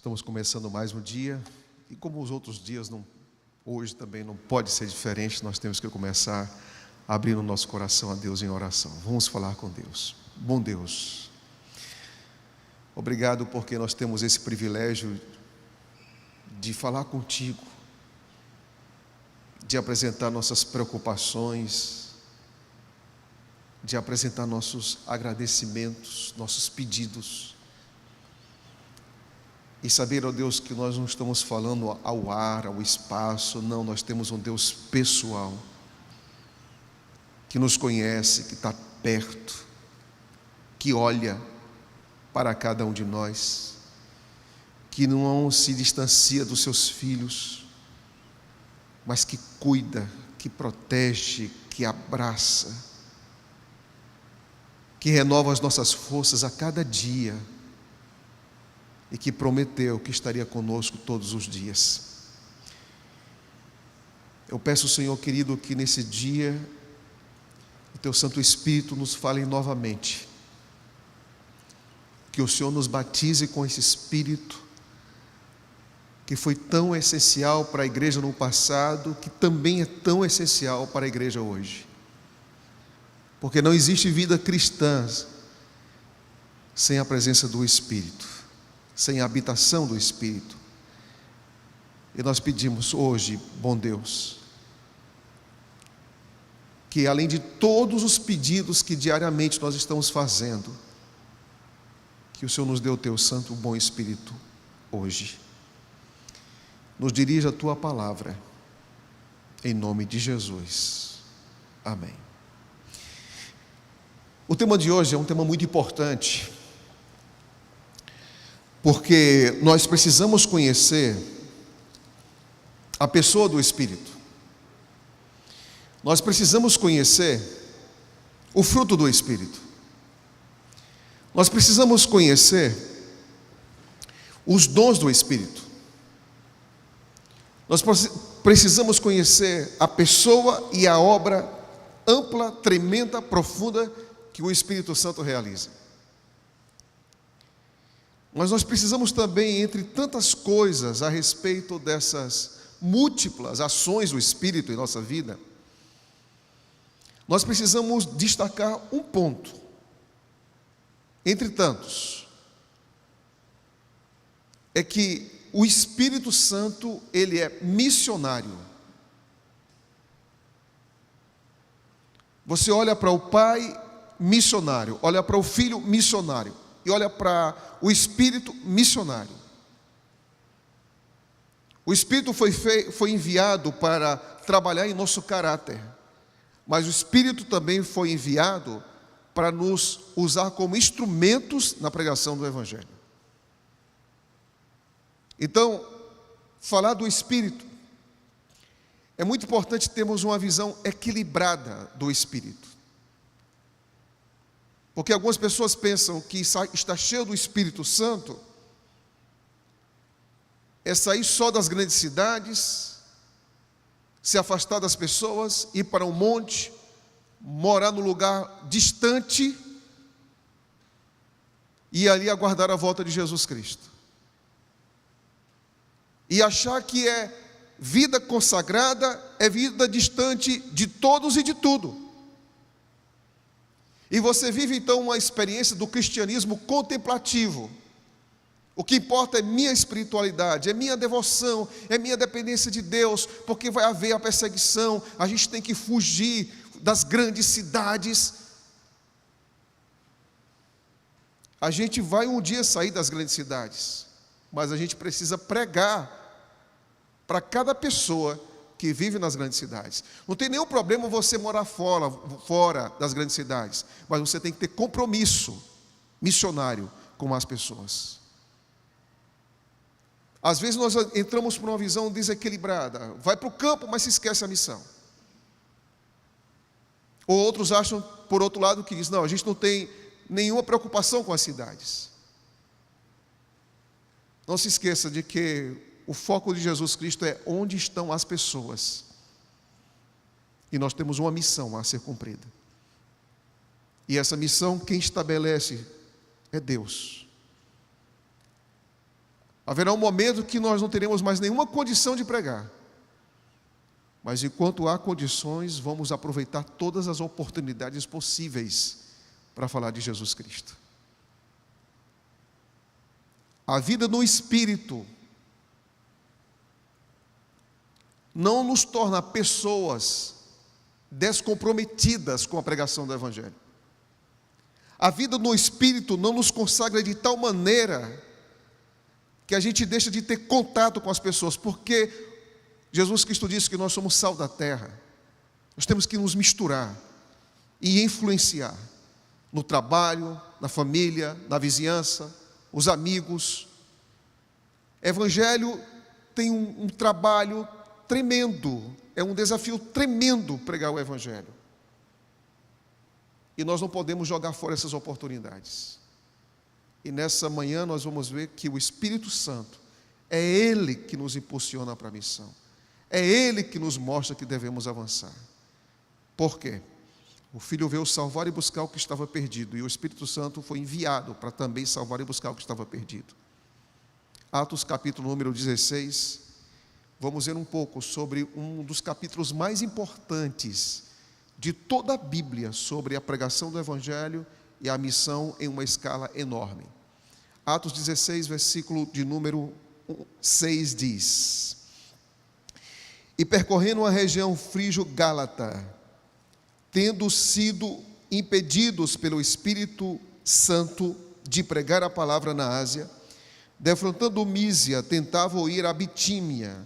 Estamos começando mais um dia e como os outros dias, hoje também não pode ser diferente. Nós temos que começar abrindo o nosso coração a Deus em oração. Vamos falar com Deus. Bom Deus, obrigado porque nós temos esse privilégio de falar contigo, de apresentar nossas preocupações, de apresentar nossos agradecimentos, nossos pedidos. E saber, ó Deus, que nós não estamos falando ao ar, ao espaço, não, nós temos um Deus pessoal, que nos conhece, que está perto, que olha para cada um de nós, que não se distancia dos seus filhos, mas que cuida, que protege, que abraça, que renova as nossas forças a cada dia, e que prometeu que estaria conosco todos os dias. Eu peço, Senhor querido, que nesse dia o Teu Santo Espírito nos fale novamente, que o Senhor nos batize com esse Espírito, que foi tão essencial para a igreja no passado, que também é tão essencial para a igreja hoje. Porque não existe vida cristã sem a presença do Espírito, sem a habitação do Espírito. E nós pedimos hoje, bom Deus, que além de todos os pedidos que diariamente nós estamos fazendo, que o Senhor nos dê o Teu Santo bom Espírito hoje. Nos dirija a Tua palavra, em nome de Jesus. Amém. O tema de hoje é um tema muito importante, porque nós precisamos conhecer a pessoa do Espírito. Nós precisamos conhecer o fruto do Espírito. Nós precisamos conhecer os dons do Espírito. Nós precisamos conhecer a pessoa e a obra ampla, tremenda, profunda que o Espírito Santo realiza. Mas nós precisamos também, entre tantas coisas a respeito dessas múltiplas ações do Espírito em nossa vida, nós precisamos destacar um ponto, entre tantos, é que o Espírito Santo, ele é missionário. Você olha para o Pai missionário, olha para o Filho missionário, e olha para o Espírito missionário. O Espírito foi enviado para trabalhar em nosso caráter, mas o Espírito também foi enviado para nos usar como instrumentos na pregação do Evangelho. Então, falar do Espírito, é muito importante termos uma visão equilibrada do Espírito. Porque algumas pessoas pensam que está cheio do Espírito Santo é sair só das grandes cidades, se afastar das pessoas, ir para um monte, morar num lugar distante e ali aguardar a volta de Jesus Cristo. E achar que é vida consagrada, é vida distante de todos e de tudo. E você vive então uma experiência do cristianismo contemplativo. O que importa é minha espiritualidade, é minha devoção, é minha dependência de Deus, porque vai haver a perseguição, a gente tem que fugir das grandes cidades. A gente vai um dia sair das grandes cidades, mas a gente precisa pregar para cada pessoa que vive nas grandes cidades. Não tem nenhum problema você morar fora das grandes cidades, mas você tem que ter compromisso missionário com as pessoas. Às vezes nós entramos por uma visão desequilibrada, vai para o campo, mas se esquece a missão. Ou outros acham, por outro lado, que diz, não, a gente não tem nenhuma preocupação com as cidades. Não se esqueça de que o foco de Jesus Cristo é onde estão as pessoas. E nós temos uma missão a ser cumprida. E essa missão, quem estabelece é Deus. Haverá um momento que nós não teremos mais nenhuma condição de pregar. Mas enquanto há condições, vamos aproveitar todas as oportunidades possíveis para falar de Jesus Cristo. A vida no Espírito não nos torna pessoas descomprometidas com a pregação do Evangelho. A vida no Espírito não nos consagra de tal maneira que a gente deixa de ter contato com as pessoas, porque Jesus Cristo disse que nós somos sal da terra. Nós temos que nos misturar e influenciar no trabalho, na família, na vizinhança, os amigos. Evangelho tem um trabalho tremendo, é um desafio tremendo pregar o Evangelho. E nós não podemos jogar fora essas oportunidades. E nessa manhã nós vamos ver que o Espírito Santo é Ele que nos impulsiona para a missão. É Ele que nos mostra que devemos avançar. Por quê? O Filho veio salvar e buscar o que estava perdido, e o Espírito Santo foi enviado para também salvar e buscar o que estava perdido. Atos capítulo número 16, vamos ver um pouco sobre um dos capítulos mais importantes de toda a Bíblia, sobre a pregação do Evangelho e a missão em uma escala enorme. Atos 16, versículo de número 6 diz: E percorrendo a região frígio-gálata, tendo sido impedidos pelo Espírito Santo de pregar a palavra na Ásia, defrontando Mísia, tentavam ir a Bitínia,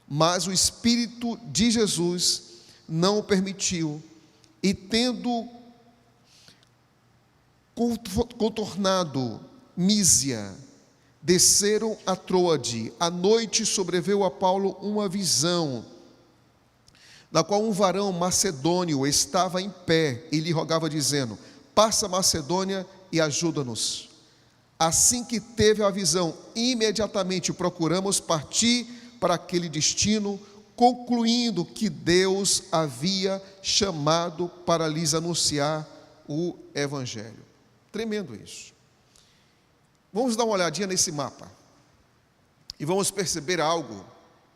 mas o Espírito de Jesus não o permitiu, e tendo contornado Mísia, desceram a Troade. À noite sobreveio a Paulo uma visão, na qual um varão macedônio estava em pé e lhe rogava, dizendo: passa a Macedônia e ajuda-nos. Assim que teve a visão, imediatamente procuramos partir para aquele destino, concluindo que Deus havia chamado para lhes anunciar o Evangelho. Tremendo isso. Vamos dar uma olhadinha nesse mapa e vamos perceber algo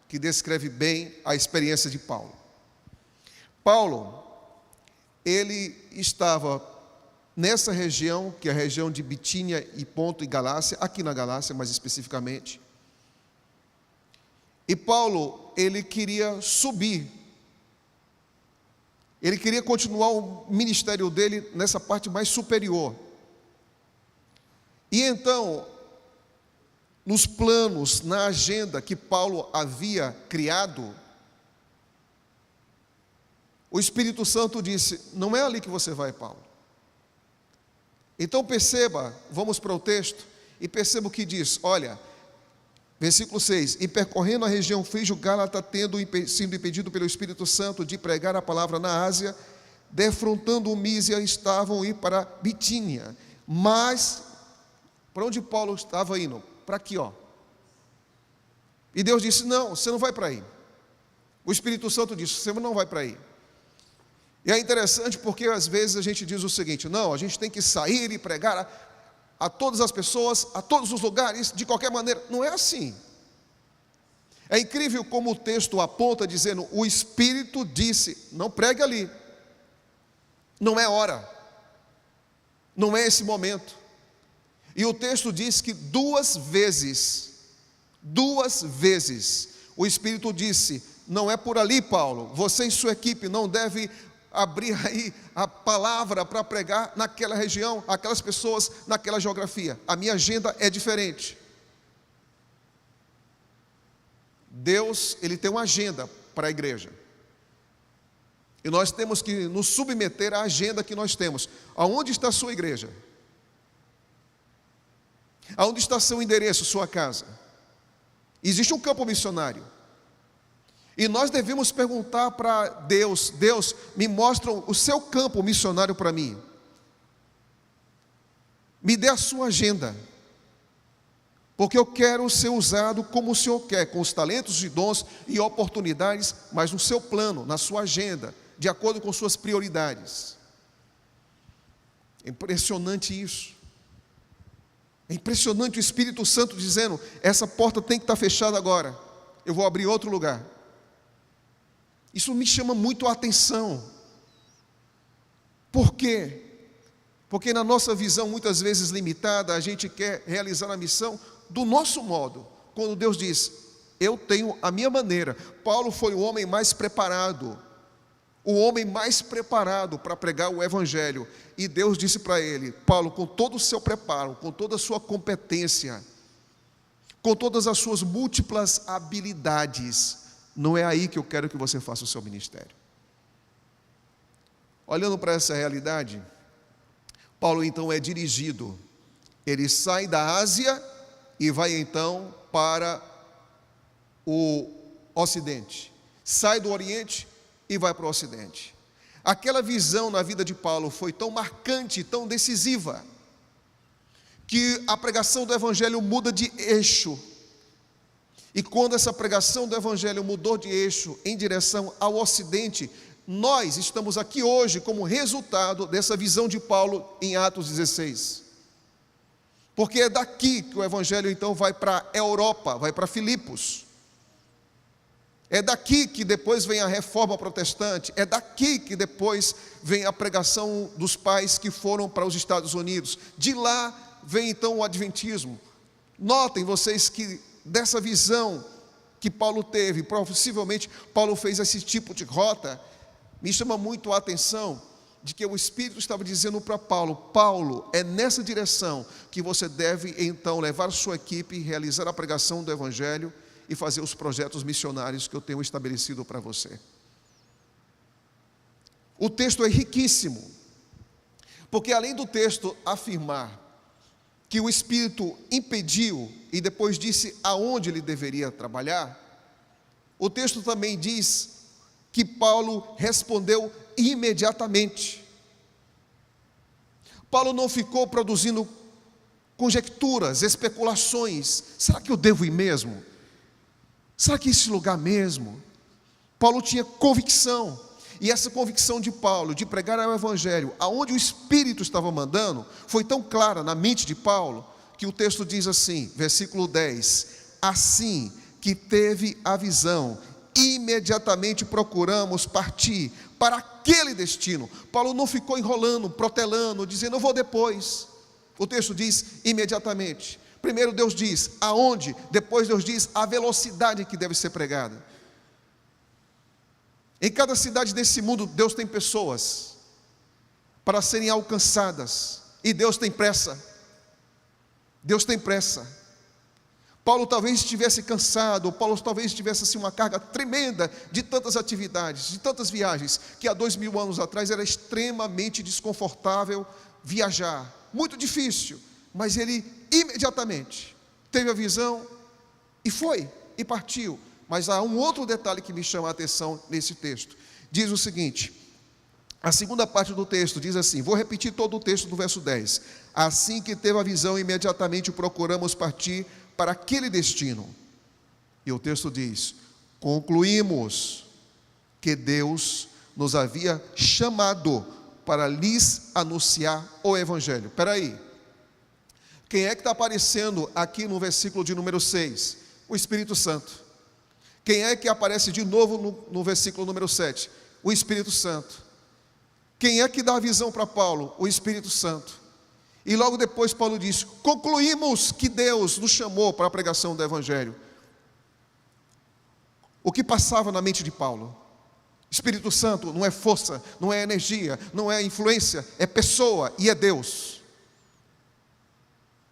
que descreve bem a experiência de Paulo. Paulo, ele estava nessa região, que é a região de Bitínia e Ponto e Galácia, aqui na Galácia mais especificamente. E Paulo, ele queria subir, ele queria continuar o ministério dele nessa parte mais superior. E então, nos planos, na agenda que Paulo havia criado, o Espírito Santo disse: não é ali que você vai, Paulo. Então perceba, vamos para o texto, e perceba o que diz. Olha, versículo 6: E percorrendo a região frígio-gálata, tendo sido impedido pelo Espírito Santo de pregar a palavra na Ásia, defrontando Mísia, estavam a ir para Bitínia. Mas, para onde Paulo estava indo? Para aqui, ó. E Deus disse: não, você não vai para aí. O Espírito Santo disse: você não vai para aí. E é interessante porque às vezes a gente diz o seguinte: não, a gente tem que sair e pregar a todas as pessoas, a todos os lugares, de qualquer maneira. Não é assim. É incrível como o texto aponta dizendo: o Espírito disse, não pregue ali. Não é hora. Não é esse momento. E o texto diz que duas vezes, o Espírito disse: não é por ali, Paulo, você e sua equipe não devem abrir aí a palavra para pregar naquela região, aquelas pessoas, naquela geografia. A minha agenda é diferente. Deus, Ele tem uma agenda para a igreja. E nós temos que nos submeter à agenda que nós temos. Aonde está a sua igreja? Aonde está seu endereço, sua casa? Existe um campo missionário. E nós devemos perguntar para Deus: Deus, me mostra o seu campo missionário para mim. Me dê a sua agenda. Porque eu quero ser usado como o Senhor quer, com os talentos e dons e oportunidades, mas no seu plano, na sua agenda, de acordo com suas prioridades. É impressionante isso. É impressionante o Espírito Santo dizendo: essa porta tem que estar fechada agora, eu vou abrir outro lugar. Isso me chama muito a atenção. Por quê? Porque na nossa visão, muitas vezes limitada, a gente quer realizar a missão do nosso modo. Quando Deus diz: eu tenho a minha maneira. Paulo foi o homem mais preparado, para pregar o Evangelho. E Deus disse para ele: Paulo, com todo o seu preparo, com toda a sua competência, com todas as suas múltiplas habilidades, não é aí que eu quero que você faça o seu ministério. Olhando para essa realidade, Paulo então é dirigido. Ele sai da Ásia e vai então para o Ocidente. Sai do Oriente e vai para o Ocidente. Aquela visão na vida de Paulo foi tão marcante, tão decisiva, que a pregação do Evangelho muda de eixo. E quando essa pregação do Evangelho mudou de eixo em direção ao Ocidente, nós estamos aqui hoje como resultado dessa visão de Paulo em Atos 16. Porque é daqui que o Evangelho então vai para a Europa, vai para Filipos. É daqui que depois vem a reforma protestante, é daqui que depois vem a pregação dos pais que foram para os Estados Unidos. De lá vem então o adventismo. Notem vocês que dessa visão que Paulo teve, possivelmente Paulo fez esse tipo de rota, me chama muito a atenção de que o Espírito estava dizendo para Paulo: Paulo, é nessa direção que você deve então levar sua equipe e realizar a pregação do Evangelho e fazer os projetos missionários que eu tenho estabelecido para você. O texto é riquíssimo, porque além do texto afirmar que o Espírito impediu e depois disse aonde ele deveria trabalhar, o texto também diz que Paulo respondeu imediatamente. Paulo não ficou produzindo conjecturas, especulações. Será que eu devo ir mesmo? Será que esse lugar mesmo? Paulo tinha convicção, e essa convicção de Paulo de pregar o Evangelho aonde o Espírito estava mandando foi tão clara na mente de Paulo, que o texto diz assim, versículo 10: assim que teve a visão, imediatamente procuramos partir para aquele destino. Paulo não ficou enrolando, protelando, dizendo eu vou depois. O texto diz imediatamente. Primeiro Deus diz aonde, depois Deus diz a velocidade que deve ser pregada. Em cada cidade desse mundo, Deus tem pessoas para serem alcançadas, e Deus tem pressa. Deus tem pressa. Paulo talvez estivesse cansado, Paulo talvez tivesse assim, uma carga tremenda de tantas atividades, de tantas viagens, que há 2000 anos atrás era extremamente desconfortável viajar, muito difícil, mas ele imediatamente teve a visão e foi, e partiu. Mas há um outro detalhe que me chama a atenção nesse texto. Diz o seguinte, a segunda parte do texto diz assim, vou repetir todo o texto do verso 10. Assim que teve a visão, imediatamente procuramos partir para aquele destino. E o texto diz, concluímos que Deus nos havia chamado para lhes anunciar o Evangelho. Espera aí, quem é que está aparecendo aqui no versículo de número 6? O Espírito Santo. Quem é que aparece de novo no versículo número 7? O Espírito Santo. Quem é que dá a visão para Paulo? O Espírito Santo. E logo depois Paulo diz, concluímos que Deus nos chamou para a pregação do Evangelho. O que passava na mente de Paulo? Espírito Santo não é força, não é energia, não é influência, é pessoa e é Deus.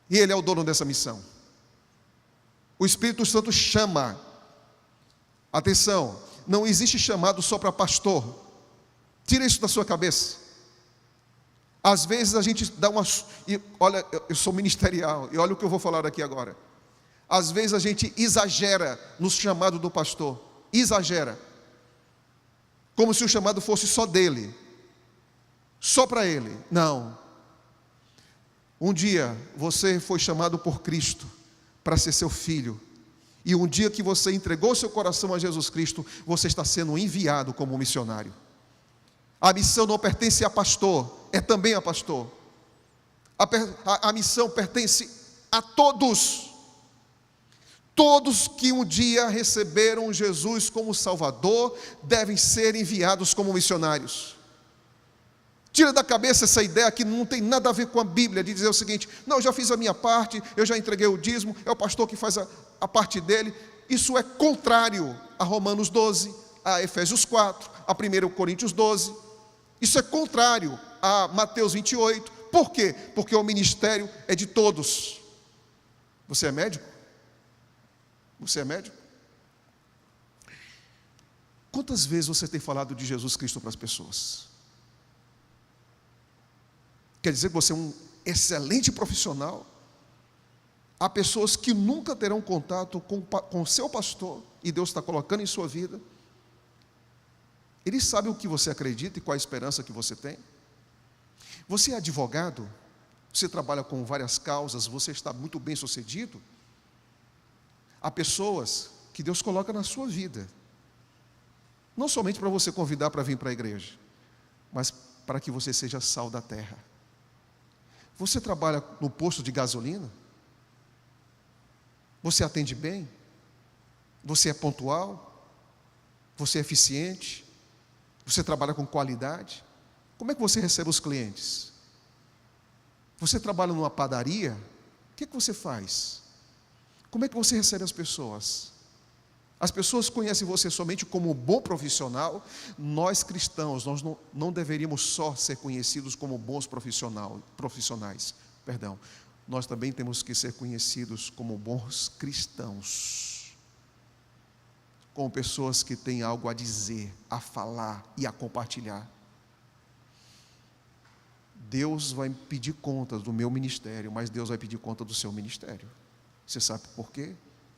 E Ele é o dono dessa missão. O Espírito Santo chama. Atenção, não existe chamado só para pastor. Tira isso da sua cabeça. Às vezes a gente dá uma... Olha, eu sou ministerial, e olha o que eu vou falar aqui agora. Às vezes a gente exagera no chamado do pastor. Exagera. Como se o chamado fosse só dele. Só para ele. Não. Um dia você foi chamado por Cristo para ser seu filho. E um dia que você entregou seu coração a Jesus Cristo, você está sendo enviado como missionário. A missão não pertence a pastor, é também a pastor. A missão pertence a todos. Todos que um dia receberam Jesus como Salvador devem ser enviados como missionários. Tira da cabeça essa ideia que não tem nada a ver com a Bíblia, de dizer o seguinte: não, eu já fiz a minha parte, eu já entreguei o dízimo, é o pastor que faz a parte dele. Isso é contrário a Romanos 12, a Efésios 4, a 1 Coríntios 12. Isso é contrário a Mateus 28. Por quê? Porque o ministério é de todos. Você é médico? Você é médico? Quantas vezes você tem falado de Jesus Cristo para as pessoas? Quer dizer que você é um excelente profissional? Há pessoas que nunca terão contato com o seu pastor, e Deus está colocando em sua vida. Ele sabe o que você acredita e qual a esperança que você tem. Você é advogado? Você trabalha com várias causas, você está muito bem sucedido? Há pessoas que Deus coloca na sua vida, não somente para você convidar para vir para a igreja, mas para que você seja sal da terra. Você trabalha no posto de gasolina? Você atende bem? Você é pontual? Você é eficiente? Você trabalha com qualidade? Como é que você recebe os clientes? Você trabalha numa padaria? O que você faz? Como é que você recebe as pessoas? As pessoas conhecem você somente como um bom profissional. Nós cristãos, nós não deveríamos só ser conhecidos como bons profissionais. Nós também temos que ser conhecidos como bons cristãos, como pessoas que têm algo a dizer, a falar e a compartilhar. Deus vai pedir conta do meu ministério, mas Deus vai pedir conta do seu ministério. Você sabe por quê?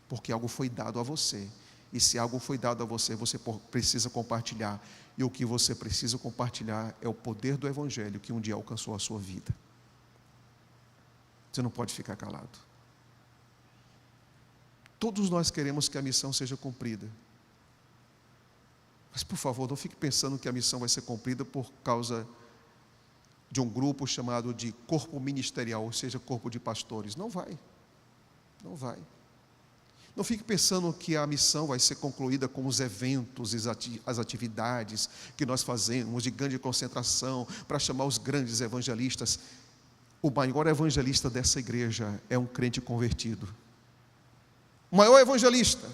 Porque algo foi dado a você. E se algo foi dado a você, você precisa compartilhar. E o que você precisa compartilhar é o poder do Evangelho que um dia alcançou a sua vida. Você não pode ficar calado. Todos nós queremos que a missão seja cumprida. Mas, por favor, não fique pensando que a missão vai ser cumprida por causa de um grupo chamado de corpo ministerial, ou seja, corpo de pastores. Não vai. Não vai. Não fique pensando que a missão vai ser concluída com os eventos, as atividades que nós fazemos de grande concentração para chamar os grandes evangelistas. O maior evangelista dessa igreja é um crente convertido. O maior evangelista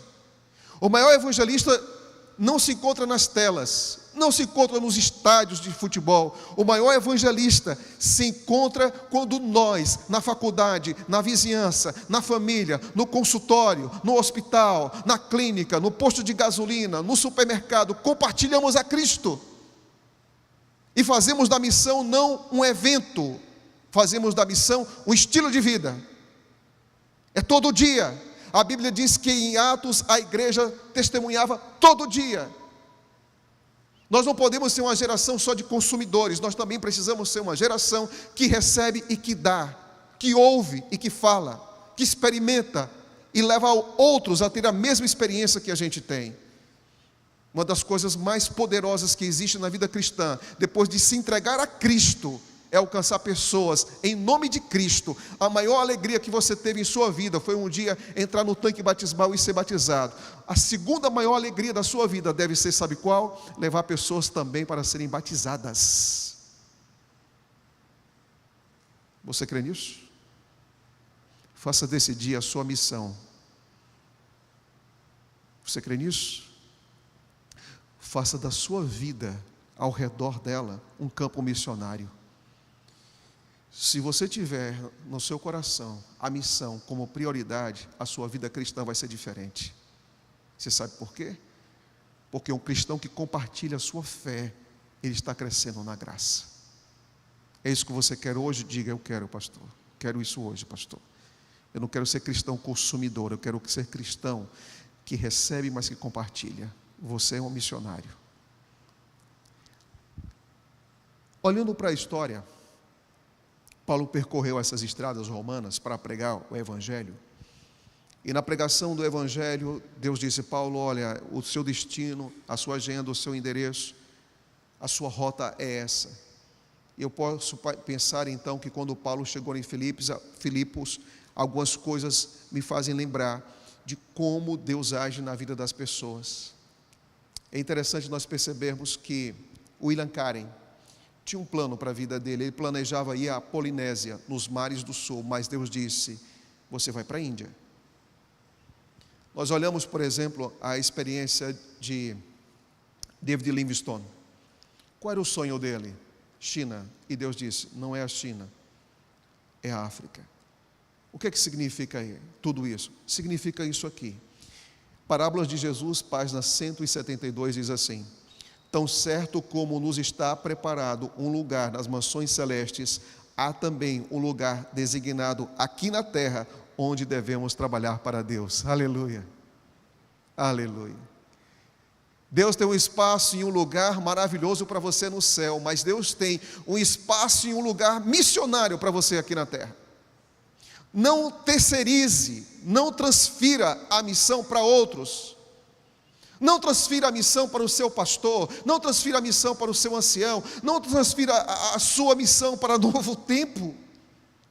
não se encontra nas telas, não se encontra nos estádios de futebol. O maior evangelista se encontra quando nós, na faculdade, na vizinhança, na família, no consultório, no hospital, na clínica, no posto de gasolina, no supermercado, compartilhamos a Cristo. E fazemos da missão não um evento, fazemos da missão um estilo de vida. É todo dia. A Bíblia diz que em Atos a igreja testemunhava todo dia. Nós não podemos ser uma geração só de consumidores, nós também precisamos ser uma geração que recebe e que dá, que ouve e que fala, que experimenta e leva outros a ter a mesma experiência que a gente tem. Uma das coisas mais poderosas que existe na vida cristã, depois de se entregar a Cristo, é alcançar pessoas em nome de Cristo. A maior alegria que você teve em sua vida foi um dia entrar no tanque batismal e ser batizado. A segunda maior alegria da sua vida deve ser, sabe qual? Levar pessoas também para serem batizadas. Você crê nisso? Faça desse dia a sua missão. Você crê nisso? Faça da sua vida, ao redor dela, um campo missionário. Se você tiver no seu coração a missão como prioridade, a sua vida cristã vai ser diferente. Você sabe por quê? Porque um cristão que compartilha a sua fé, ele está crescendo na graça. É isso que você quer hoje? Diga: eu quero, pastor. Quero isso hoje, pastor. Eu não quero ser cristão consumidor, eu quero ser cristão que recebe, mas que compartilha. Você é um missionário. Olhando para a história, Paulo percorreu essas estradas romanas para pregar o Evangelho. E na pregação do Evangelho, Deus disse: Paulo, olha, o seu destino, a sua agenda, o seu endereço, a sua rota é essa. E eu posso pensar então que quando Paulo chegou em Filipos, algumas coisas me fazem lembrar de como Deus age na vida das pessoas. É interessante nós percebermos que o William Karen tinha um plano para a vida dele. Ele planejava ir à Polinésia, nos mares do sul, mas Deus disse: você vai para a Índia. Nós olhamos, por exemplo, a experiência de David Livingstone. Qual era o sonho dele? China. E Deus disse: não é a China, é a África. O que significa tudo isso? Significa isso aqui. Parábolas de Jesus, página 172, diz assim: tão certo como nos está preparado um lugar nas mansões celestes, há também um lugar designado aqui na terra, onde devemos trabalhar para Deus. Aleluia, aleluia. Deus tem um espaço e um lugar maravilhoso para você no céu, mas Deus tem um espaço e um lugar missionário para você aqui na terra. Não terceirize, não transfira a missão para outros. Não transfira a missão para o seu pastor, não transfira a missão para o seu ancião, não transfira a sua missão para Novo Tempo.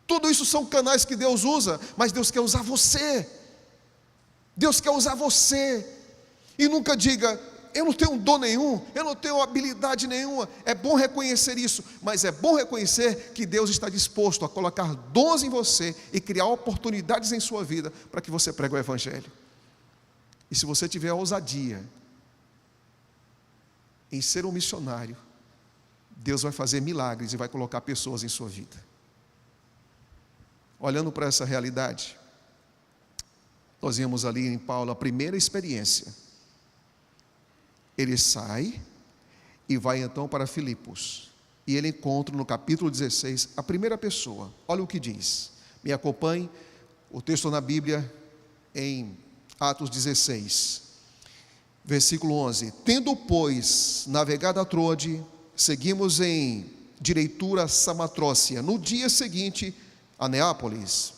Tudo isso são canais que Deus usa, mas Deus quer usar você. Deus quer usar você. E nunca diga: eu não tenho dom nenhum, eu não tenho habilidade nenhuma. É bom reconhecer isso, mas é bom reconhecer que Deus está disposto a colocar dons em você e criar oportunidades em sua vida para que você pregue o Evangelho. E se você tiver a ousadia em ser um missionário, Deus vai fazer milagres e vai colocar pessoas em sua vida. Olhando para essa realidade, nós vimos ali em Paulo a primeira experiência. Ele sai e vai então para Filipos. E ele encontra no capítulo 16 a primeira pessoa. Olha o que diz. Me acompanhe, o texto na Bíblia em Atos 16, versículo 11. Tendo, pois, navegado a Troade, seguimos em direitura Samatrócia. No dia seguinte, a Neápolis,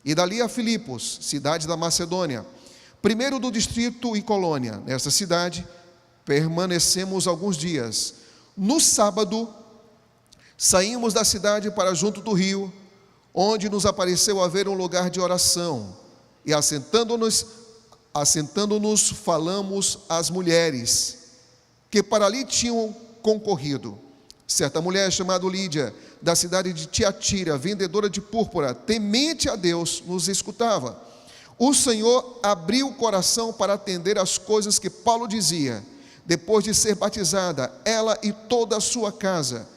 e dali a Filipos, cidade da Macedônia, primeiro do distrito e colônia. Nesta cidade permanecemos alguns dias. No sábado, saímos da cidade para junto do rio, onde nos apareceu haver um lugar de oração, e assentando-nos, falamos às mulheres que para ali tinham concorrido. Certa mulher chamada Lídia, da cidade de Tiatira, vendedora de púrpura, temente a Deus, nos escutava. O Senhor abriu o coração para atender às coisas que Paulo dizia. Depois de ser batizada, ela e toda a sua casa,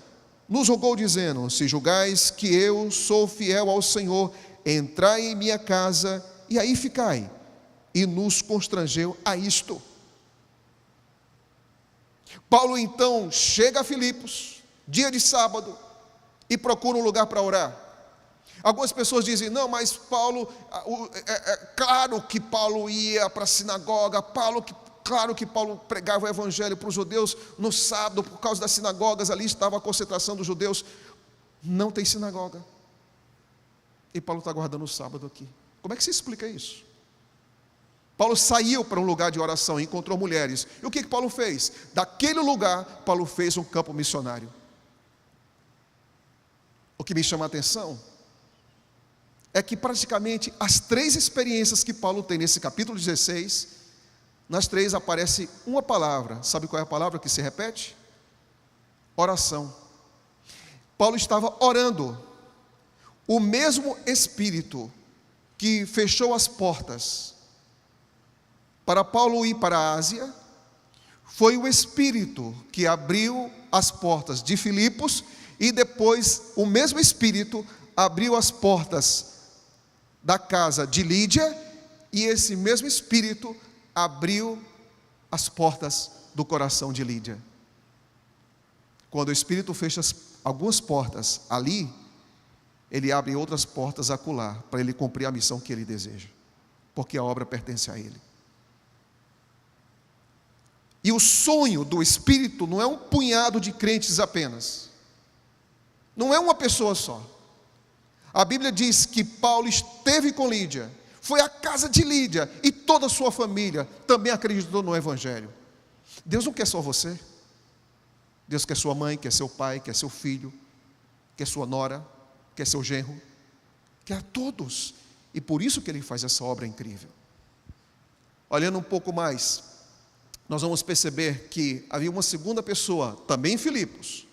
nos rogou dizendo: se julgais que eu sou fiel ao Senhor, entrai em minha casa e aí ficai. E nos constrangeu a isto. Paulo então chega a Filipos, dia de sábado, e procura um lugar para orar. Algumas pessoas dizem: não, mas Paulo, claro que Paulo ia para a sinagoga, claro que Paulo pregava o evangelho para os judeus no sábado, por causa das sinagogas, ali estava a concentração dos judeus. Não tem sinagoga, e Paulo está guardando o sábado aqui. Como é que se explica isso? Paulo saiu para um lugar de oração e encontrou mulheres. E o que Paulo fez? Daquele lugar, Paulo fez um campo missionário. O que me chama a atenção é que praticamente as três experiências que Paulo tem nesse capítulo 16, nas três aparece uma palavra. Sabe qual é a palavra que se repete? Oração. Paulo estava orando. O mesmo Espírito que fechou as portas para Paulo ir para a Ásia, foi o Espírito que abriu as portas de Filipos, e depois o mesmo Espírito abriu as portas da casa de Lídia, e esse mesmo Espírito abriu as portas do coração de Lídia. Quando o Espírito fecha algumas portas ali, ele abre outras portas acolá, para ele cumprir a missão que ele deseja, porque a obra pertence a ele. E o sonho do Espírito não é um punhado de crentes apenas, não é uma pessoa só. A Bíblia diz que Paulo esteve com Lídia, foi à casa de Lídia, e toda a sua família também acreditou no Evangelho. Deus não quer só você, Deus quer sua mãe, quer seu pai, quer seu filho, quer sua nora, quer seu genro, quer todos. E por isso que ele faz essa obra incrível. Olhando um pouco mais, nós vamos perceber que havia uma segunda pessoa, também em Filipos,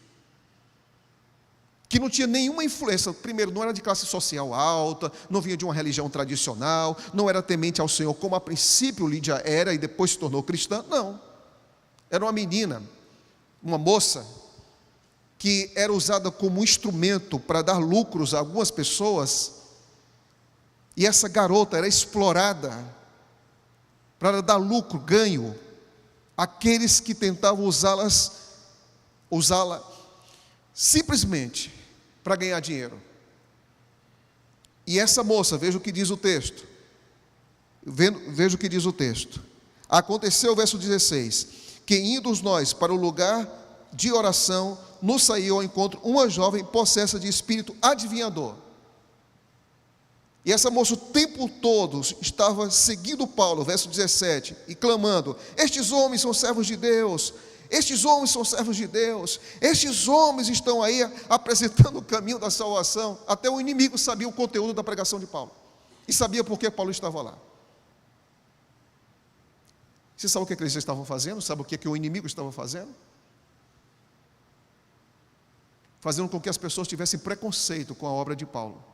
que não tinha nenhuma influência. Primeiro, não era de classe social alta, não vinha de uma religião tradicional, não era temente ao Senhor, como a princípio Lídia era e depois se tornou cristã. Não, era uma menina, uma moça, que era usada como instrumento para dar lucros a algumas pessoas, e essa garota era explorada para dar lucro, ganho, àqueles que tentavam usá-la simplesmente para ganhar dinheiro. E essa moça, veja o que diz o texto, veja o que diz o texto. Aconteceu, verso 16, que indo nós para o lugar de oração, nos saiu ao encontro uma jovem possessa de espírito adivinhador. E essa moça o tempo todo estava seguindo Paulo, verso 17, e clamando: estes homens são servos de Deus, estes homens são servos de Deus, estes homens estão aí apresentando o caminho da salvação. Até o inimigo sabia o conteúdo da pregação de Paulo, e sabia por que Paulo estava lá. Você sabe o que eles estavam fazendo? Sabe o que o inimigo estava fazendo? Fazendo com que as pessoas tivessem preconceito com a obra de Paulo.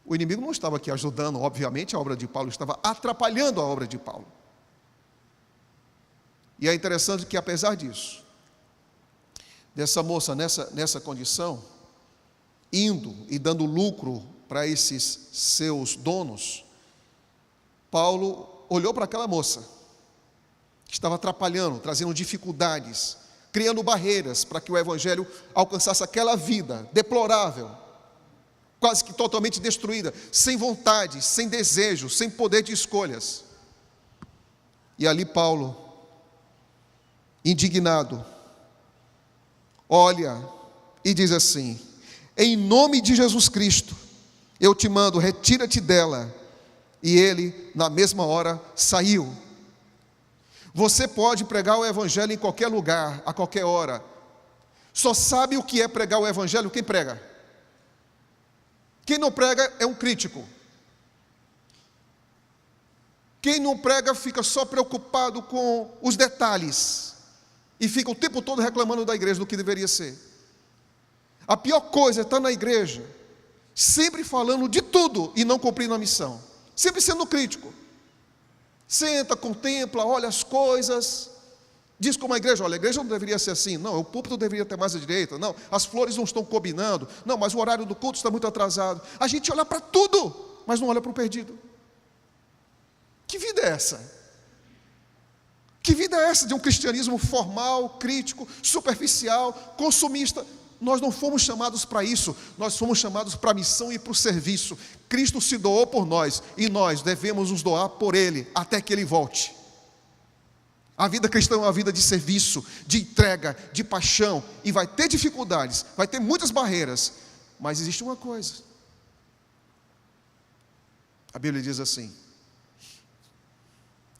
O inimigo não estava aqui ajudando, obviamente, a obra de Paulo, estava atrapalhando a obra de Paulo. E é interessante que, apesar disso, dessa moça nessa condição, indo e dando lucro para esses seus donos, Paulo olhou para aquela moça, que estava atrapalhando, trazendo dificuldades, criando barreiras para que o evangelho alcançasse aquela vida deplorável, quase que totalmente destruída, sem vontade, sem desejo, sem poder de escolhas. E ali Paulo, indignado, olha e diz assim: em nome de Jesus Cristo, eu te mando, retira-te dela. E ele, na mesma hora, saiu. Você pode pregar o evangelho em qualquer lugar, a qualquer hora. Só sabe o que é pregar o evangelho quem prega. Quem não prega é um crítico. Quem não prega fica só preocupado com os detalhes e fica o tempo todo reclamando da igreja, do que deveria ser. A pior coisa é estar na igreja sempre falando de tudo e não cumprindo a missão, sempre sendo crítico. Senta, contempla, olha as coisas, diz como a igreja: olha, a igreja não deveria ser assim, não, o púlpito deveria ter mais à direita, não, as flores não estão combinando, não, mas o horário do culto está muito atrasado. A gente olha para tudo, mas não olha para o perdido. Que vida é essa? Que vida é essa de um cristianismo formal, crítico, superficial, consumista? Nós não fomos chamados para isso, nós fomos chamados para a missão e para o serviço. Cristo se doou por nós, e nós devemos nos doar por Ele, até que Ele volte. A vida cristã é uma vida de serviço, de entrega, de paixão, e vai ter dificuldades, vai ter muitas barreiras, mas existe uma coisa. A Bíblia diz assim,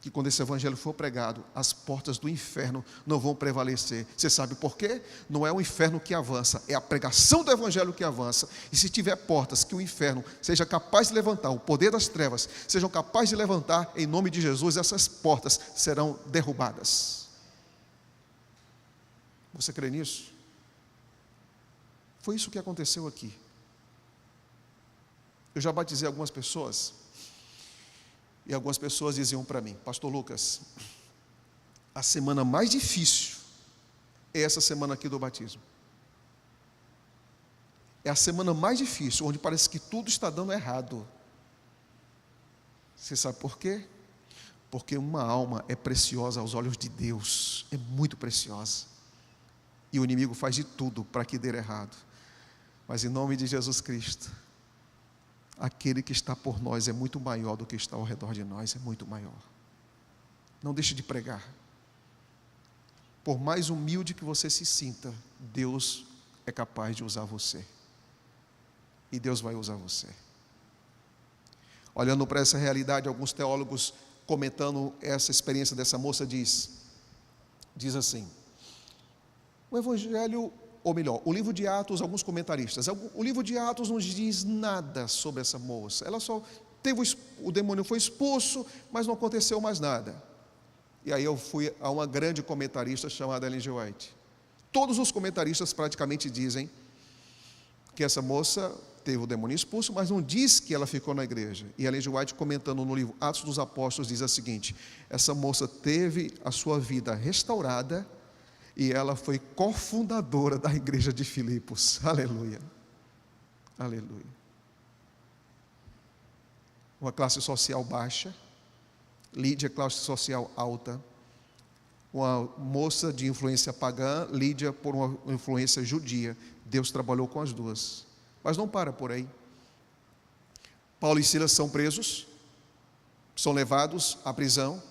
que quando esse evangelho for pregado, as portas do inferno não vão prevalecer. Você sabe por quê? Não é o inferno que avança, é a pregação do evangelho que avança. E se tiver portas que o inferno seja capaz de levantar, o poder das trevas sejam capazes de levantar, em nome de Jesus, essas portas serão derrubadas. Você crê nisso? Foi isso que aconteceu aqui. Eu já batizei algumas pessoas, e algumas pessoas diziam para mim: pastor Lucas, a semana mais difícil é essa semana aqui do batismo. É a semana mais difícil, onde parece que tudo está dando errado. Você sabe por quê? Porque uma alma é preciosa aos olhos de Deus, é muito preciosa. E o inimigo faz de tudo para que dê errado. Mas em nome de Jesus Cristo, aquele que está por nós é muito maior do que está ao redor de nós, é muito maior. Não deixe de pregar. Por mais humilde que você se sinta, Deus é capaz de usar você. E Deus vai usar você. Olhando para essa realidade, alguns teólogos, comentando essa experiência dessa moça, diz assim: o evangelho ou melhor, o livro de Atos, alguns comentaristas, o livro de Atos não diz nada sobre essa moça. Ela só teve, o demônio foi expulso, mas não aconteceu mais nada. E aí eu fui a uma grande comentarista chamada Ellen G. White. Todos os comentaristas praticamente dizem que essa moça teve o demônio expulso, mas não diz que ela ficou na igreja. E Ellen G. White, comentando no livro Atos dos Apóstolos, diz o seguinte: essa moça teve a sua vida restaurada e ela foi cofundadora da igreja de Filipos. Aleluia, aleluia. Uma classe social baixa, Lídia, classe social alta, uma moça de influência pagã, Lídia por uma influência judia. Deus trabalhou com as duas. Mas não para por aí. Paulo e Silas são presos, são levados à prisão,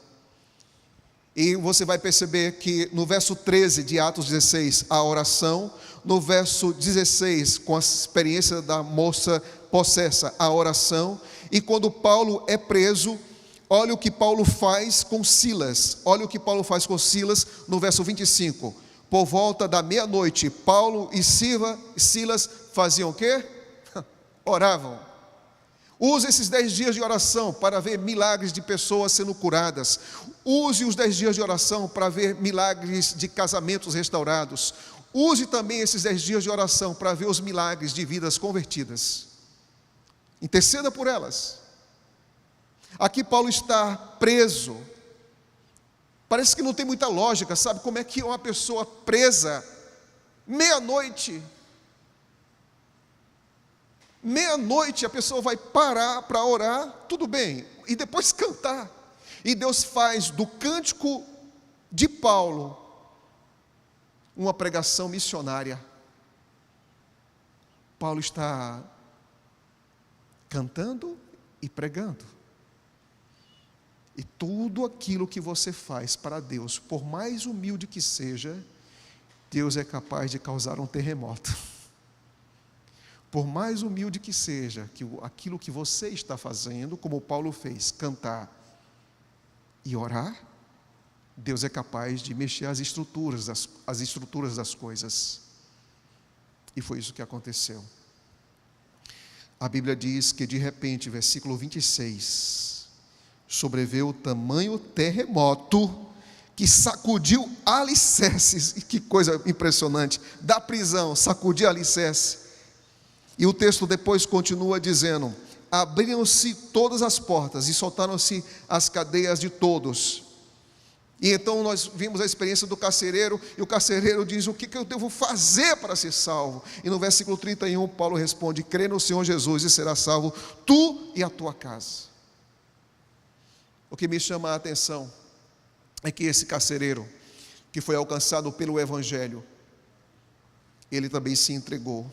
e você vai perceber que no verso 13 de Atos 16, a oração, no verso 16, com a experiência da moça possessa, a oração, e quando Paulo é preso, olha o que Paulo faz com Silas, no verso 25, por volta da meia-noite, Paulo e Silas faziam o quê? Oravam. Use esses 10 dias de oração para ver milagres de pessoas sendo curadas. Use os 10 dias de oração para ver milagres de casamentos restaurados. Use também esses 10 dias de oração para ver os milagres de vidas convertidas. Interceda por elas. Aqui Paulo está preso. Parece que não tem muita lógica, sabe? Como é que uma pessoa presa, meia-noite a pessoa vai parar para orar, tudo bem, e depois cantar. E Deus faz do cântico de Paulo uma pregação missionária. Paulo está cantando e pregando. E tudo aquilo que você faz para Deus, por mais humilde que seja, Deus é capaz de causar um terremoto. Por mais humilde que seja, que aquilo que você está fazendo, como Paulo fez, cantar e orar, Deus é capaz de mexer as estruturas das coisas. E foi isso que aconteceu. A Bíblia diz que de repente, versículo 26, sobreveio tamanho terremoto que sacudiu alicerces, e que coisa impressionante, da prisão, sacudiu alicerce. E o texto depois continua dizendo: abriram-se todas as portas e soltaram-se as cadeias de todos. E então nós vimos a experiência do carcereiro, e o carcereiro diz: o que eu devo fazer para ser salvo? E no versículo 31, Paulo responde: crê no Senhor Jesus e serás salvo, tu e a tua casa. O que me chama a atenção é que esse carcereiro, que foi alcançado pelo Evangelho, ele também se entregou.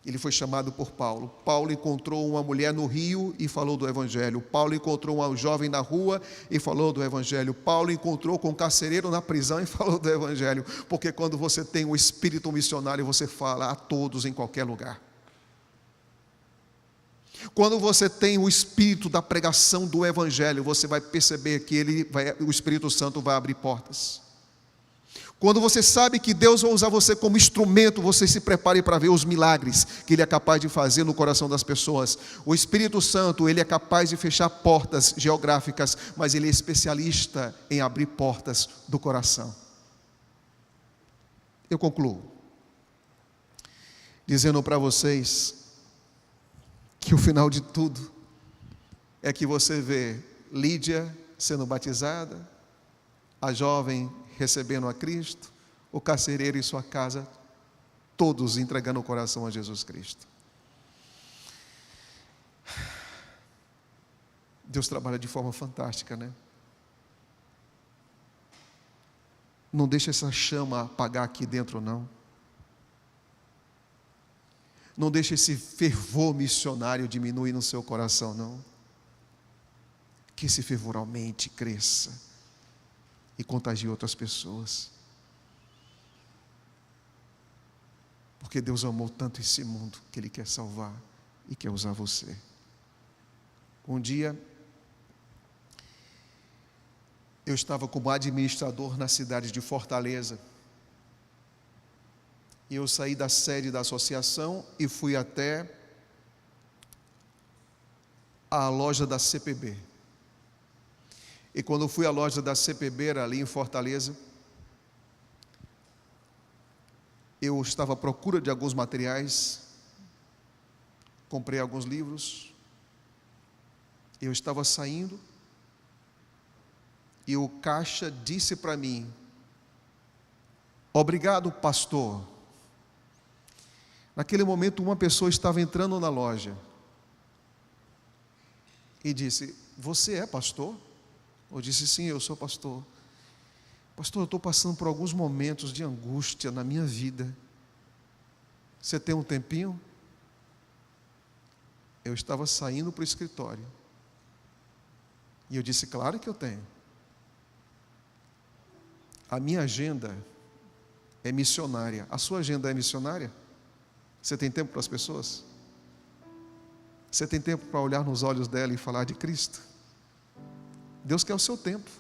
Ele foi chamado por Paulo. Paulo encontrou uma mulher no rio e falou do Evangelho. Paulo encontrou um jovem na rua e falou do Evangelho. Paulo encontrou com um carcereiro na prisão e falou do Evangelho. Porque quando você tem o espírito missionário, você fala a todos em qualquer lugar. Quando você tem o espírito da pregação do Evangelho, você vai perceber que o Espírito Santo vai abrir portas. Quando você sabe que Deus vai usar você como instrumento, você se prepare para ver os milagres que Ele é capaz de fazer no coração das pessoas. O Espírito Santo, Ele é capaz de fechar portas geográficas, mas Ele é especialista em abrir portas do coração. Eu concluo dizendo para vocês que o final de tudo é que você vê Lídia sendo batizada, a jovem recebendo a Cristo, o carcereiro e sua casa, todos entregando o coração a Jesus Cristo. Deus trabalha de forma fantástica, né? Não deixa essa chama apagar aqui dentro, não. Não deixa esse fervor missionário diminuir no seu coração, não. Que esse fervor aumente, cresça e contagie outras pessoas. Porque Deus amou tanto esse mundo que Ele quer salvar e quer usar você. Um dia, eu estava como administrador na cidade de Fortaleza. E eu saí da sede da associação e fui até a loja da CPB. E quando eu fui à loja da CPB, era ali em Fortaleza, eu estava à procura de alguns materiais, comprei alguns livros, eu estava saindo, e o caixa disse para mim: obrigado, pastor. Naquele momento, uma pessoa estava entrando na loja e disse: você é pastor? Eu disse: sim, eu sou pastor. Pastor, eu estou passando por alguns momentos de angústia na minha vida. Você tem um tempinho? Eu estava saindo para o escritório. E eu disse: claro que eu tenho. A minha agenda é missionária. A sua agenda é missionária? Você tem tempo para as pessoas? Você tem tempo para olhar nos olhos dela e falar de Cristo? Deus quer o seu tempo.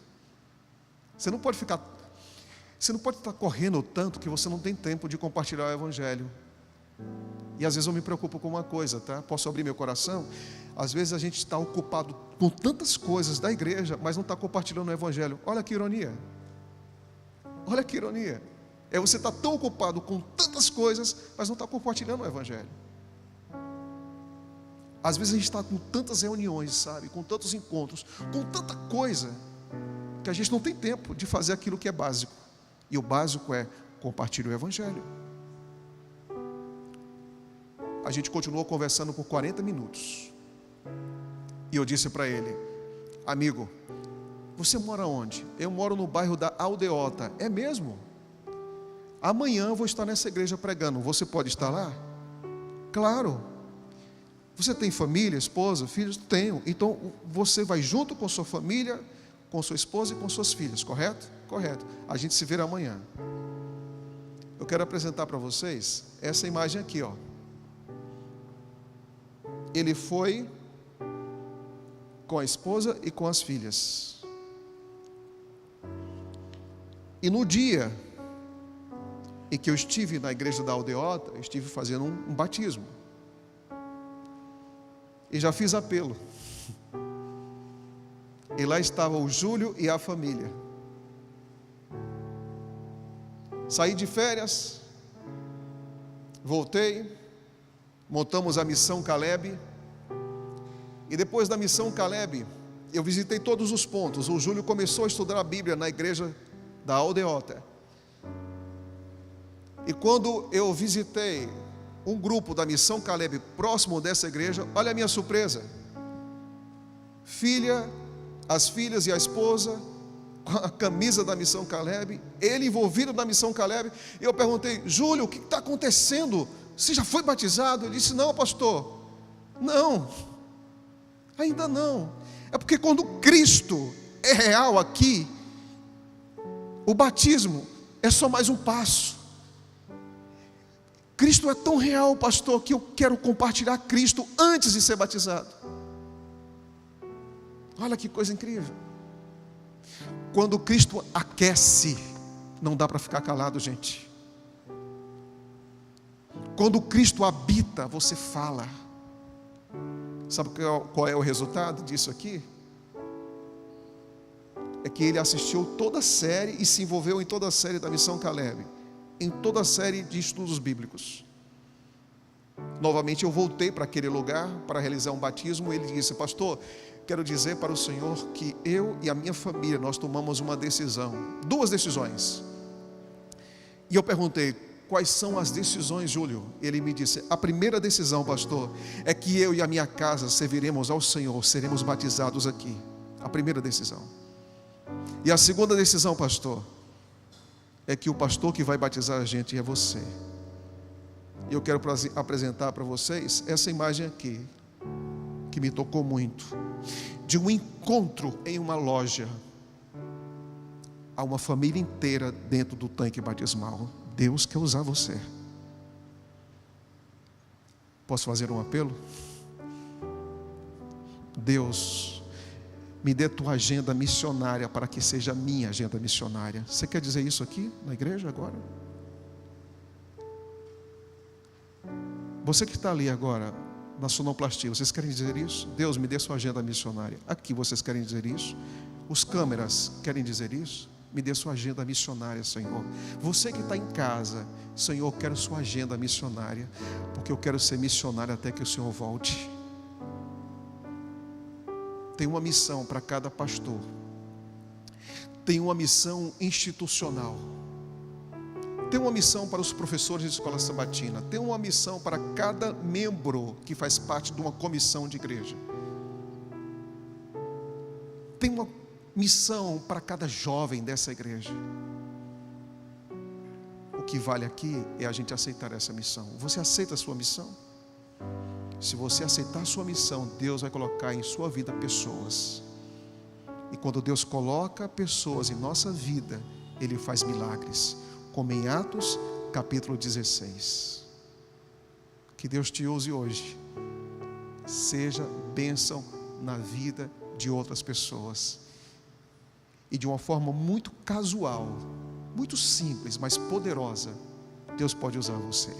Você não pode estar correndo tanto que você não tem tempo de compartilhar o Evangelho. E às vezes eu me preocupo com uma coisa, tá? Posso abrir meu coração? Às vezes a gente está ocupado com tantas coisas da igreja, mas não está compartilhando o Evangelho. Olha que ironia. Olha que ironia. Você está tão ocupado com tantas coisas, mas não está compartilhando o Evangelho. Às vezes a gente está com tantas reuniões, sabe? Com tantos encontros, com tanta coisa, que a gente não tem tempo de fazer aquilo que é básico. E o básico é compartilhar o Evangelho. A gente continuou conversando por 40 minutos. E eu disse para ele: amigo, você mora onde? Eu moro no bairro da Aldeota. É mesmo? Amanhã eu vou estar nessa igreja pregando. Você pode estar lá? Claro. Você tem família, esposa, filhos? Tenho. Então você vai junto com sua família, com sua esposa e com suas filhas, correto? Correto. A gente se vê amanhã. Eu quero apresentar para vocês essa imagem aqui, ó. Ele foi com a esposa e com as filhas. E no dia em que eu estive na igreja da Aldeota, eu estive fazendo um batismo. E já fiz apelo. E lá estava o Júlio e a família. Saí de férias, voltei, montamos a Missão Caleb. E depois da Missão Caleb, eu visitei todos os pontos. O Júlio começou a estudar a Bíblia na igreja da Aldeota. E quando eu visitei um grupo da Missão Caleb próximo dessa igreja, olha a minha surpresa. As filhas e a esposa com a camisa da Missão Caleb, ele envolvido na Missão Caleb. E eu perguntei: Júlio, o que está acontecendo? Você já foi batizado? Ele disse: não, pastor, não, ainda não. É porque quando Cristo é real aqui, o batismo é só mais um passo. Cristo é tão real, pastor, que eu quero compartilhar Cristo antes de ser batizado. Olha que coisa incrível. Quando Cristo aquece, não dá para ficar calado, gente. Quando Cristo habita, você fala. Sabe qual é o resultado disso aqui? É que ele assistiu toda a série e se envolveu em toda a série da Missão Caleb, em toda a série de estudos bíblicos. Novamente eu voltei para aquele lugar para realizar um batismo. Ele disse: pastor, quero dizer para o senhor que eu e a minha família, nós tomamos uma decisão, 2 decisões. E eu perguntei: quais são as decisões, Júlio? Ele me disse: a primeira decisão, pastor, é que eu e a minha casa serviremos ao Senhor, seremos batizados aqui. A primeira decisão. E a segunda decisão, pastor, é que o pastor que vai batizar a gente é você. E eu quero apresentar para vocês essa imagem aqui, que me tocou muito, de um encontro em uma loja. Há uma família inteira dentro do tanque batismal. Deus quer usar você. Posso fazer um apelo? Deus, me dê tua agenda missionária para que seja minha agenda missionária. Você quer dizer isso aqui na igreja agora? Você que está ali agora, na sonoplastia, vocês querem dizer isso? Deus, me dê sua agenda missionária. Aqui vocês querem dizer isso? Os câmeras querem dizer isso? Me dê sua agenda missionária, Senhor. Você que está em casa, Senhor, eu quero sua agenda missionária, porque eu quero ser missionário até que o Senhor volte. Tem uma missão para cada pastor. Tem uma missão institucional. Tem uma missão para os professores de escola sabatina. Tem uma missão para cada membro que faz parte de uma comissão de igreja. Tem uma missão para cada jovem dessa igreja. O que vale aqui é a gente aceitar essa missão. Você aceita a sua missão? Se você aceitar a sua missão, Deus vai colocar em sua vida pessoas. E quando Deus coloca pessoas em nossa vida, Ele faz milagres, como em Atos capítulo 16. Que Deus te use hoje. Seja bênção na vida de outras pessoas. E de uma forma muito casual, muito simples, mas poderosa, Deus pode usar você.